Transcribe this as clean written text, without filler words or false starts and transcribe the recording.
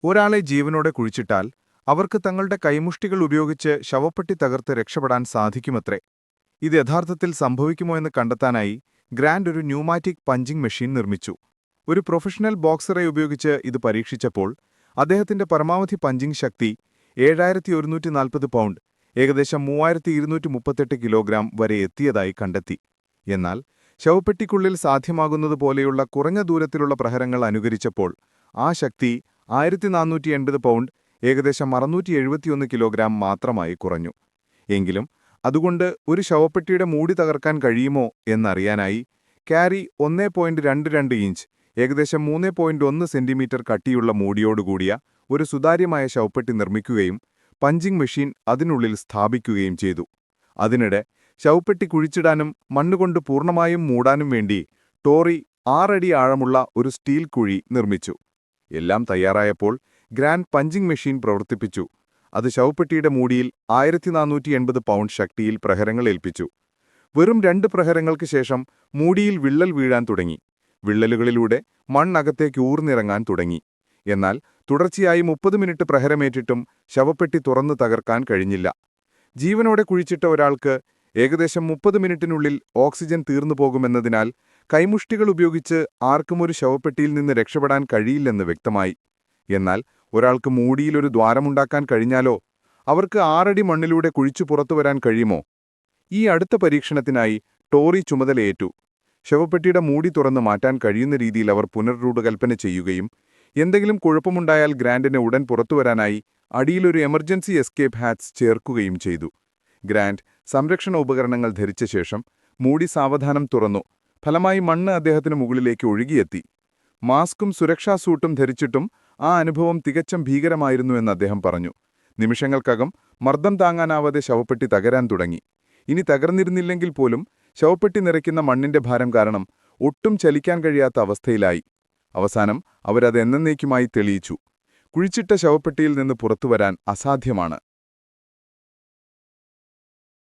ഒരാളെ ജീവനോടെ കുഴിച്ചിട്ടാൽ അവർക്ക് തങ്ങളുടെ കൈമുഷ്ടികൾ ഉപയോഗിച്ച് ശവപ്പെട്ടി തകർത്ത് രക്ഷപ്പെടാൻ സാധിക്കുമത്രേ. ഇത് യഥാർത്ഥത്തിൽ സംഭവിക്കുമോ എന്ന് കണ്ടെത്താനായി ഗ്രാൻഡ് ഒരു ന്യൂമാറ്റിക് പഞ്ചിംഗ് മെഷീൻ നിർമ്മിച്ചു. ഒരു പ്രൊഫഷണൽ ബോക്സറെ ഉപയോഗിച്ച് ഇത് പരീക്ഷിച്ചപ്പോൾ അദ്ദേഹത്തിന്റെ പരമാവധി പഞ്ചിംഗ് ശക്തി 7140 പൗണ്ട്, ഏകദേശം 3238 കിലോഗ്രാം വരെ എത്തിയതായി കണ്ടെത്തി. എന്നാൽ ശവപ്പെട്ടിക്കുള്ളിൽ സാധ്യമാകുന്നതുപോലെയുള്ള കുറഞ്ഞ ദൂരത്തിലുള്ള പ്രഹരങ്ങൾ അനുകരിച്ചപ്പോൾ ആ ശക്തി 1480 പൗണ്ട്, ഏകദേശം 671 കിലോഗ്രാം മാത്രമായി കുറഞ്ഞു. എങ്കിലും അതുകൊണ്ട് ഒരു ശവപ്പെട്ടിയുടെ മൂടി തകർക്കാൻ കഴിയുമോ എന്നറിയാനായി കാരി 1.22 ഇഞ്ച്, ഏകദേശം 3.1 സെന്റിമീറ്റർ കട്ടിയുള്ള മൂടിയോടുകൂടിയ ഒരു സുതാര്യമായ ശവപ്പെട്ടി നിർമ്മിക്കുകയും പഞ്ചിംഗ് മെഷീൻ അതിനുള്ളിൽ സ്ഥാപിക്കുകയും ചെയ്തു. അതിനിടെ ശവപ്പെട്ടി കുഴിച്ചിടാനും മണ്ണുകൊണ്ട് പൂർണ്ണമായും മൂടാനും വേണ്ടി ടോറി 6 അടി ആഴമുള്ള ഒരു സ്റ്റീൽ കുഴി നിർമ്മിച്ചു. എല്ലാം തയ്യാറായപ്പോൾ ഗ്രാൻഡ് പഞ്ചിംഗ് മെഷീൻ പ്രവർത്തിപ്പിച്ചു. അത് ശവപ്പെട്ടിയുടെ മൂടിയിൽ 1480 പൗണ്ട് ശക്തിയിൽ പ്രഹരങ്ങൾ ഏൽപ്പിച്ചു. വെറും 2 പ്രഹരങ്ങൾക്ക് ശേഷം മൂടിയിൽ വിള്ളൽ വീഴാൻ തുടങ്ങി. വിള്ളലുകളിലൂടെ മണ്ണകത്തേക്ക് ഊർന്നിറങ്ങാൻ തുടങ്ങി. എന്നാൽ തുടർച്ചയായി 30 മിനിറ്റ് പ്രഹരമേറ്റിട്ടും ശവപ്പെട്ടി തുറന്നു തകർക്കാൻ കഴിഞ്ഞില്ല. ജീവനോടെ കുഴിച്ചിട്ട ഒരാൾക്ക് ഏകദേശം 30 മിനിറ്റിനുള്ളിൽ ഓക്സിജൻ തീർന്നുപോകുമെന്നതിനാൽ കൈമുഷ്ടികൾ ഉപയോഗിച്ച് ആർക്കും ഒരു ശവപ്പെട്ടിയിൽ നിന്ന് രക്ഷപ്പെടാൻ കഴിയില്ലെന്ന് വ്യക്തമായി. എന്നാൽ ഒരാൾക്ക് മൂടിയിലൊരു ദ്വാരമുണ്ടാക്കാൻ കഴിഞ്ഞാലോ? അവർക്ക് 6 അടി മണ്ണിലൂടെ കുഴിച്ചു പുറത്തുവരാൻ കഴിയുമോ? ഈ അടുത്ത പരീക്ഷണത്തിനായി ടോറി ചുമതലയേറ്റു. ശവപ്പെട്ടിയുടെ മൂടി തുറന്നു മാറ്റാൻ കഴിയുന്ന രീതിയിൽ അവർ പുനർരൂപകൽപ്പന ചെയ്യുകയും എന്തെങ്കിലും കുഴപ്പമുണ്ടായാൽ ഗ്രാൻഡിന് ഉടൻ പുറത്തുവരാനായി അടിയിലൊരു എമർജൻസി എസ്കേപ്പ് ഹാറ്റ്സ് ചേർക്കുകയും ചെയ്തു. ഗ്രാൻഡ് സംരക്ഷണ ഉപകരണങ്ങൾ ധരിച്ച ശേഷം മൂടി സാവധാനം തുറന്നു. ഫലമായി മണ്ണ് അദ്ദേഹത്തിന് മുകളിലേക്ക് ഒഴുകിയെത്തി. മാസ്കും സുരക്ഷാ സൂട്ടും ധരിച്ചിട്ടും ആ അനുഭവം തികച്ചും ഭീകരമായിരുന്നു എന്ന് അദ്ദേഹം പറഞ്ഞു. നിമിഷങ്ങൾക്കകം മർദ്ദം താങ്ങാനാവാതെ ശവപ്പെട്ടി തകരാൻ തുടങ്ങി. ഇനി തകർന്നിരുന്നില്ലെങ്കിൽ പോലും ശവപ്പെട്ടി നിറയ്ക്കുന്ന മണ്ണിന്റെ ഭാരം കാരണം ഒട്ടും ചലിക്കാൻ കഴിയാത്ത അവസ്ഥയിലായി. അവസാനം അവരത് എന്നേക്കുമായി തെളിയിച്ചു: കുഴിച്ചിട്ട ശവപ്പെട്ടിയിൽ നിന്ന് പുറത്തുവരാൻ അസാധ്യമാണ്.